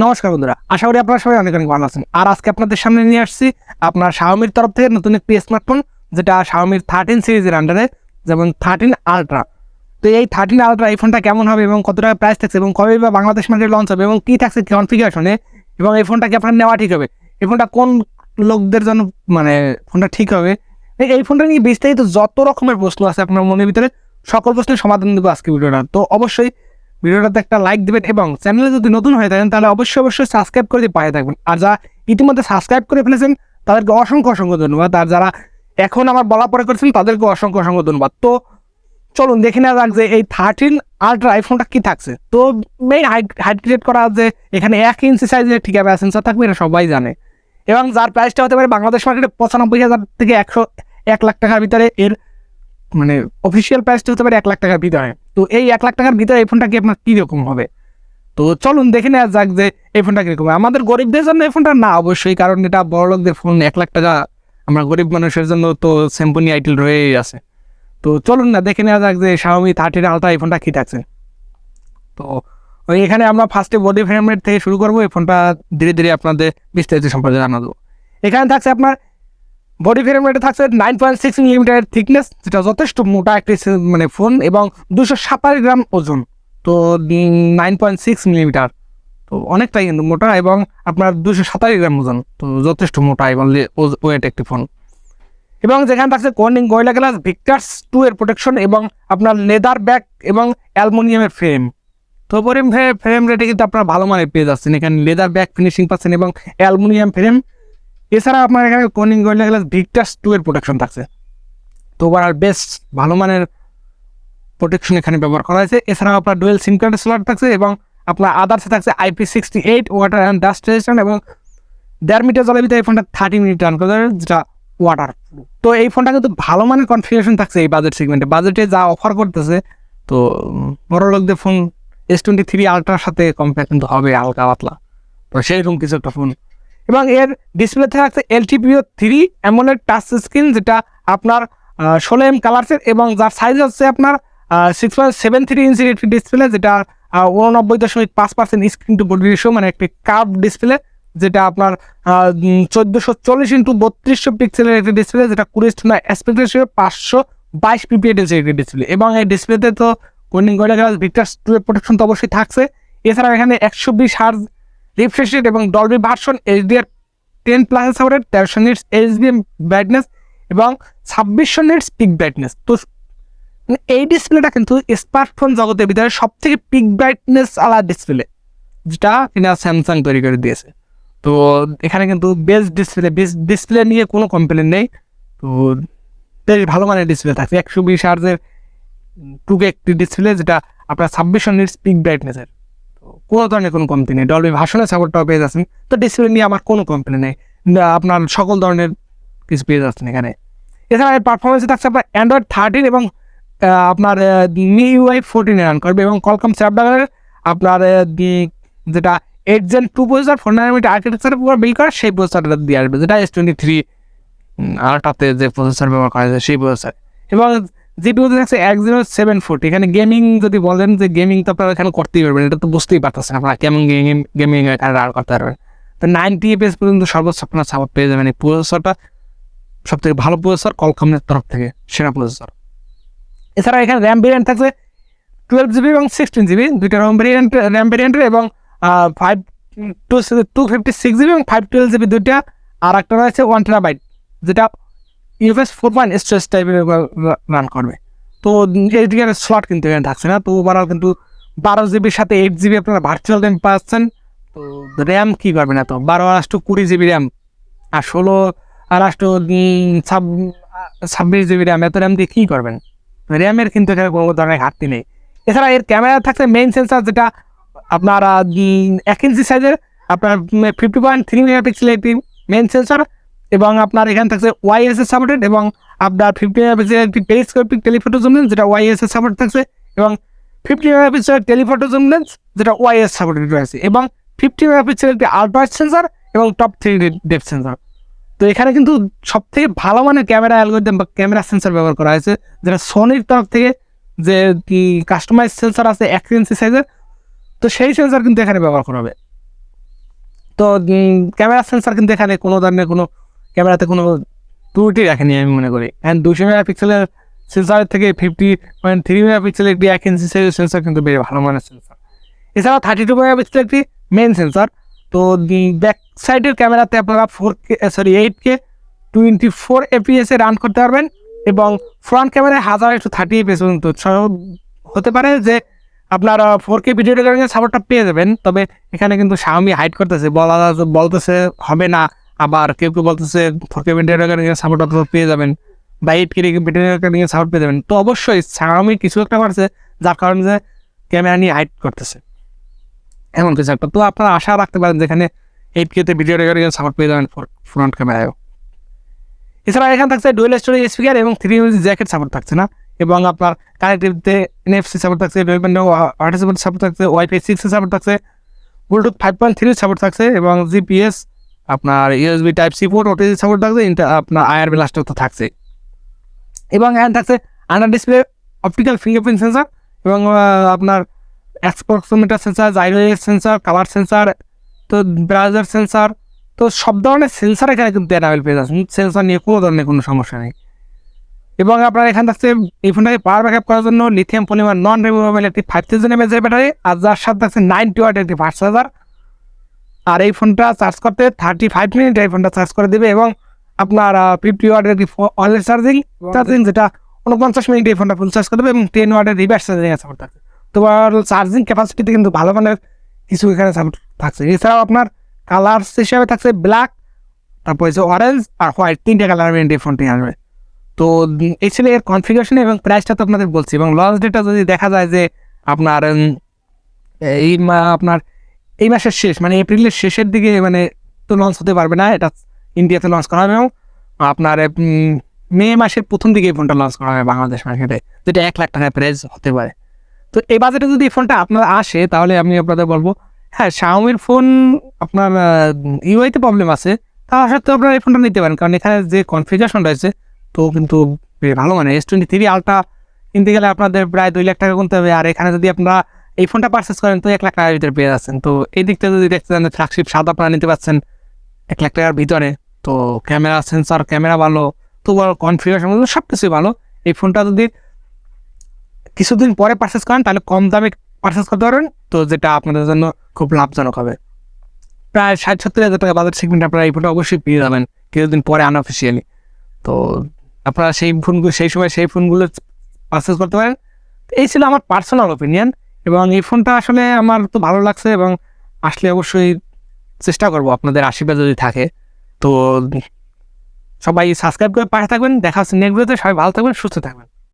নমস্কার বন্ধুরা, আশা করি আপনারা সবাই অনেক অনেক ভালো আছেন। আর আজকে আপনাদের সামনে নিয়ে আসছি আপনার Xiaomiর তরফ থেকে নতুন একটি স্মার্টফোন, যেটা Xiaomiর 13 সিরিজের আন্ডারে, যেমন 13 আলট্রা। তো এই 13 আলট্রা এই ফোনটা কেমন হবে এবং কত টাকা প্রাইস থাকছে এবং কবে বা বাংলাদেশ মার্কেটে লঞ্চ হবে এবং কী থাকছে কনফিগারেশনে, এবং এই ফোনটাকে আপনার নেওয়া ঠিক হবে, এই ফোনটা কোন লোকদের জন্য ফোনটা ঠিক হবে, এই ফোনটা নিয়ে বিস্তারিত যত রকমের প্রশ্ন আছে আপনার মনের ভিতরে সকল প্রশ্নের সমাধান দেবো আজকে ভিডিওটা। তো অবশ্যই ভিডিওটাতে একটা লাইক দেবেন এবং চ্যানেলে যদি নতুন হয়ে থাকেন তাহলে অবশ্যই সাবস্ক্রাইব করে দিয়ে পাশে থাকবেন। আর যারা ইতিমধ্যে সাবস্ক্রাইব করে ফেলেছেন তাদেরকে অসংখ্য ধন্যবাদ, আর যারা এখন আমার বলা পরে করেছেন তাদেরকে অসংখ্য ধন্যবাদ। তো চলুন দেখে নেওয়া যাক যে এই 13 আলট্রা আইফোনটা কি থাকছে। তো মেইন হাইলাইট করা যে এখানে 1 ইঞ্চি সাইজের ঠিক আছে সেন্সর থাকবে, এটা সবাই জানে, এবং যার প্রাইসটা হতে পারে বাংলাদেশ মার্কেটে 95,000 থেকে 1 লাখ টাকার ভিতরে। এর অফিসিয়াল প্রাইসটা হতে পারে 1 লাখ টাকার ভিতরে। তো এই 1 লাখ টাকার ভিতরে এই ফোনটা কি আপনার কীরকম হবে, তো চলুন দেখে নেওয়া যাক যে এই ফোনটা কীরকম। আমাদের গরিবদের জন্য এই ফোনটা না অবশ্যই, কারণ এটা বড় লোকদের ফোন। 1 লাখ টাকা আমরা গরিব মানুষের জন্য তো স্যাম্পনি আইটেল রয়েই আছে। তো চলুন না দেখে নেওয়া যাক যে Xiaomi 13 আলট্রা এই ফোনটা কী থাকছে। তো এখানে আমরা ফার্স্টে বডি ফ্রেম রেট থেকে শুরু করবো, এই ফোনটা ধীরে ধীরে আপনাদের বিস্তারিত সম্পর্কে জানা দেবো। এখানে থাকছে আপনার বডি ফ্রেম রেটে থাকছে 9.6 মিলিমিটারের থিকনেস, যেটা যথেষ্ট মোটা একটি ফোন, এবং 227 গ্রাম ওজন। তো 9.6 মিলিমিটার তো অনেকটাই কিন্তু মোটা, এবং আপনার 227 গ্রাম ওজন, তো যথেষ্ট মোটা এবং ওয়েট একটি ফোন। এবং যেখানে থাকছে কর্নিং গরিলা গ্লাস ভিক্টাস 2 এর প্রোটেকশন, এবং আপনার লেদার ব্যাক এবং অ্যালুমিনিয়ামের ফ্রেম। তো ফ্রেম রেটে কিন্তু আপনারা ভালো মানের পেয়ে যাচ্ছেন, এখানে লেদার ব্যাক ফিনিশিং পাচ্ছেন এবং অ্যালুমিনিয়াম ফ্রেম। এছাড়া আপনার এখানে কর্নিং গরিলা গ্লাস ভিক্টাস 2 এর প্রোটেকশন থাকছে, তো ওভারঅল বেস্ট ভালো মানের প্রোটেকশন এখানে ব্যবহার করা হয়েছে। এছাড়াও আপনার ডুয়েল সিম কার্ডের স্লট থাকছে, এবং আপনার আদার্সে থাকছে IP68 water and dust resistant, এবং 1.5 মিটার জলের ভিতরে এই ফোনটা 30 মিনিট রান করে, যেটা ওয়াটার। তো এই ফোনটা কিন্তু ভালো মানের কনফিগারেশন থাকছে এই বাজেট সেগমেন্টে। বাজেটে যা অফার করতেছে, তো বড় লোকদের ফোন S23 আলট্রার সাথে কম্পেয়ার কিন্তু হবে হালকা পাতলা, তো সেইরকম কিছু একটা ফোন। এবং এর ডিসপ্লেতে থাকছে LTPO3 AMOLED টাচ স্ক্রিন, যেটা আপনার 16mm কালারসের, এবং যার সাইজ হচ্ছে আপনার 6.73 ইঞ্চির একটি ডিসপ্লে, যেটা 89.5% স্ক্রিন টু বডি রেশিও, একটি কার্ভ ডিসপ্লে, যেটা আপনার 1440x3200 পিক্সেলের একটি ডিসপ্লে, যেটা 20:9 অ্যাসপেক্ট রেশিও 522 ppi একটি ডিসপ্লে। এবং এই ডিসপ্লেতে তো কর্নিং গরিলা গ্লাস ভিক্টাস 2 এর প্রোটেকশন তো অবশ্যই থাকছে। এছাড়াও এখানে 120 হার্জ রিফ্রেশ রেট এবং Dolby version, HDR10+ supported, 1300 nits HBM brightness এবং 2600 নিটস পিক ব্রাইটনেস। তো এই ডিসপ্লেটা কিন্তু স্মার্টফোন জগতের ভিতরে সবথেকে পিক ব্রাইটনেস আলা ডিসপ্লে, যেটা কিনা স্যামসাং তৈরি করে দিয়েছে। তো এখানে কিন্তু বেস্ট ডিসপ্লে নিয়ে কোনো কমপ্লেন নেই। তো বেশ ভালো মানের ডিসপ্লে থাকছে, 120 হার্জের 2K একটি ডিসপ্লে, যেটা আপনার 2600 নিটস পিক ব্রাইটনেসের। কোনো ধরনের কোনো কমতি নেই, ডলবি ভার্সনের সাপোর্টটাও পেয়ে যাচ্ছেন। তো ডিসপ্লে নিয়ে আমার কোনো কমপ্লেন নেই, আপনার সকল ধরনের কিছু পেয়ে যাচ্ছেন এখানে। এছাড়া এর পারফরমেন্সে থাকছে আপনার Android 13 এবং আপনার MIUI 14 রান করবে, এবং Qualcomm Snapdragon আপনার যেটা 8 Gen 2 প্রসেসর 4 nanometer আর্কিটেকচারের উপর বিল্ড করা, সেই প্রসেসরটা দিয়ে আসবে, যেটা S23 আলট্রাতে যে প্রসেসর ব্যবহার করা হয়েছে সেই প্রসেসর। এবং জিপিইউতে থাকছে 1074। এখানে গেমিং যদি বলেন যে গেমিং তো আপনারা এখানে করতেই পারবেন, এটা তো বুঝতেই পারতেছেন আপনারা কেমন গেমিং এখানে রান করতে পারবেন। তো 90 FPS পর্যন্ত সর্বোচ্চ আপনার সাপোর্ট পেয়ে যাবেন। এই প্রসেসরটা সবথেকে ভালো প্রসেসর, কলকমের তরফ থেকে সেরা প্রসেসর। এছাড়া এখানে র্যাম ভেরিয়েন্ট থাকছে 12GB এবং 16GB, দুইটা র্যাম ভেরিয়েন্টের, এবং 256GB এবং 512GB দুইটা, আর একটা রয়েছে 1 TB, যেটা UFS 4.0 স্টোরেজ টাইপের রান করবে। তো এইদিকে স্লট কিন্তু এখানে থাকছে না। তো ওভারঅল কিন্তু 12GB সাথে 8GB আপনারা ভার্চুয়াল র্যাম পাচ্ছেন। তো র্যাম কী করবেন, এত 12 20GB র্যাম আর 26GB র্যাম, এত র্যাম দিয়ে কী করবেন? র্যামের কিন্তু এখানে কোনো ধরনের ঘাটতি নেই। এছাড়া এর ক্যামেরা থাকছে মেইন সেন্সার, যেটা আপনার 1 ইঞ্চি সাইজের, আপনার 50.3 মেগাপিক্সেলের একটি মেইন সেন্সার, এবং আপনার এখানে থাকছে ওয়াইএসএস সাপোর্টেড, এবং আপনার 50 মেগাপিক্সেলের একটি পেরিস্কোপিক টেলিফটো জুম লেন্স, যেটা ওয়াইএসএস সাপোর্ট থাকছে, এবং 50 মেগাপিক্সেলের টেলিফটো জুম লেন্স, যেটা ওয়াইএস সাপোর্টেড রয়েছে, এবং 50 মেগাপিক্সেলের একটি আলট্রা সেন্সার এবং টপ 3 ডেপথ সেন্সার। তো এখানে কিন্তু সবথেকে ভালো মানের ক্যামেরা অ্যালগরিদম বা ক্যামেরা সেন্সার ব্যবহার করা হয়েছে, যেটা সোনির তরফ থেকে যে কাস্টমাইজ সেন্সার আছে 1 ইঞ্চি সাইজের, তো সেই সেন্সার কিন্তু এখানে ব্যবহার করা হবে। তো ক্যামেরা সেন্সার কিন্তু এখানে কোনো ধরনের কোনো ক্যামেরাতে কোনো ত্রুটি রাখেনি আমি মনে করি। অ্যান্ড 200 মেগাপিক্সেলের সেন্সারের থেকে 50.3 মেগাপিক্সেলের একটি 1 ইঞ্চি সেন্সার কিন্তু বেশ ভালো মানের সেন্সার। এছাড়াও 32 মেগাপিক্সেলের একটি মেন সেন্সার। তো ব্যাক সাইডের ক্যামেরাতে আপনারা 8K 24 FPS রান করতে পারবেন, এবং ফ্রন্ট ক্যামেরায় 1030 FPS পর্যন্ত হতে পারে যে আপনার 4K ভিডিও রেকর্ডিংয়ের সাপোর্টটা পেয়ে যাবেন। তবে এখানে কিন্তু Xiaomi হাইড করতেছে, বলতেছে হবে না, আবার কেউ বলতেছে 4K ভিডিও রেকর্ডিংয়ের সাপোর্ট আপনারা পেয়ে যাবেন বা 8K ভিডিও রেকর্ডিংয়ের সাপোর্ট পেয়ে যাবেন। তো অবশ্যই Xiaomi কিছু একটা করছে যার কারণে যে ক্যামেরা নিয়ে হাইড করতেছে এমন কিছু একটা। তো আপনারা আশা রাখতে পারেন যেখানে 8K ভিডিও রেকর্ডিংয়ের সাপোর্ট পেয়ে যাবেন ফ্রন্ট ক্যামেরায়ও। এছাড়া এখানে থাকছে ডুয়েল স্টোরেজ স্পিকার এবং 3 ইঞ্চি জ্যাকেট সাপোর্ট থাকছে না, এবং আপনার কানেক্টিভিটিতে NFC সাপোর্ট থাকছে, ওয়াটার সাপোর্ট থাকছে, Wi-Fi 6 সাপোর্ট থাকছে, ব্লুটুথ 5.3 সাপোর্ট থাকছে, এবং GPS আপনার USB Type-C port OTG support থাকছে, আপনার IR ব্লাস্টার তো থাকছে, এবং এখানে থাকছে under display optical fingerprint sensor, এবং আপনার অ্যাক্সপোক্সোমিটার সেন্সার, জাইরোয়েস সেন্সার, কালার সেন্সার, তো ব্রাউজার সেন্সার, তো সব ধরনের সেন্সার এখানে কিন্তু অ্যাভেলেবল পেয়ে যাচ্ছেন। সেন্সার নিয়ে কোনো ধরনের কোনো সমস্যা নেই। এবং আপনার এখানে থাকছে এই ফোনটাকে পাওয়ার ব্যাকআপ করার জন্য লিথিয়াম পলিমার নন রিমুভেবল একটি 5000 mAh এর ব্যাটারি, আর যার সাথে থাকছে 90 ওয়াট একটি ফাস্ট চার্জার। আর এই ফোনটা চার্জ করতে 35 মিনিট এই ফোনটা চার্জ করে দেবে, এবং আপনার 50 ওয়াটের একটি ওয়্যারলেস চার্জিং যেটা 49 মিনিট এই ফোনটা ফুল চার্জ করে দেবে, এবং 10 ওয়াটের রিভার্স চার্জিং সাপোর্ট থাকছে। তো চার্জিং ক্যাপাসিটিতে কিন্তু ভালো মানের কিছু এখানে সাপোর্ট থাকছে। এছাড়াও আপনার কালার হিসাবে থাকছে ব্ল্যাক, তারপর হচ্ছে অরেঞ্জ আর হোয়াইট, 3টে কালার ভেরিয়েন্ট এই ফোনটি আসবে। তো এই ছিল এর কনফিগারেশন এবং প্রাইসটা তো আপনাদের বলছি। এবং লঞ্চ ডেটটা যদি দেখা যায় যে আপনার আপনার এই মাসের শেষ মানে এপ্রিলের শেষের দিকে মানে তো লঞ্চ হতে পারবে না, এটা ইন্ডিয়াতে লঞ্চ করা হবে, এবং আপনার মে মাসের প্রথম দিকে এই ফোনটা লঞ্চ করা হবে বাংলাদেশ মার্কেটে, যেটা 1 লাখ টাকায় প্রাইস হতে পারে। তো এই বাজেটে যদি এই ফোনটা আপনার আসে তাহলে আমি আপনাদের বলবো হ্যাঁ, Xiaomiর ফোন আপনার ইউআইতে প্রবলেম আছে, তা সত্ত্বেও আপনারা এই ফোনটা নিতে পারেন, কারণ এখানে যে কনফিগারেশন রয়েছে তো কিন্তু ভালো। মানে S23 আলট্রা কিনতে গেলে আপনাদের প্রায় 2 লাখ টাকা কিনতে হবে, আর এখানে যদি আপনারা এই ফোনটা পারচেস করেন তো 1 লাখ টাকার ভিতরে পেয়ে যাচ্ছেন। তো এই দিকটা যদি দেখতে চান ফ্ল্যাগশিপ 7 আপনারা নিতে পারছেন 1 লাখ টাকার ভিতরে। তো ক্যামেরা সেন্সার, ক্যামেরা ভালো, তো কনফিগারেশন সব কিছুই ভালো। এই ফোনটা যদি কিছুদিন পরে পারচেস করেন তাহলে কম দামে পারচেস করতে পারবেন, তো যেটা আপনাদের জন্য খুব লাভজনক হবে। প্রায় 60-70 হাজার টাকা বাজার সেগমেন্ট আপনারা এই ফোনটা অবশ্যই পেয়ে যাবেন কিছুদিন পরে আনঅফিসিয়ালি। তো আপনারা সেই সময় সেই ফোনগুলো পারচেস করতে পারেন। এই ছিল আমার পার্সোনাল ওপিনিয়ন, এবং এই ফোনটা আসলে আমার তো ভালো লাগছে, এবং আসলে অবশ্যই চেষ্টা করব আপনাদের আশীর্বাদ যদি থাকে। তো সবাই সাবস্ক্রাইব করে পাশে থাকবেন। দেখা হচ্ছে নেক্সট ভিডিওতে। সবাই ভালো থাকবেন, সুস্থ থাকবেন।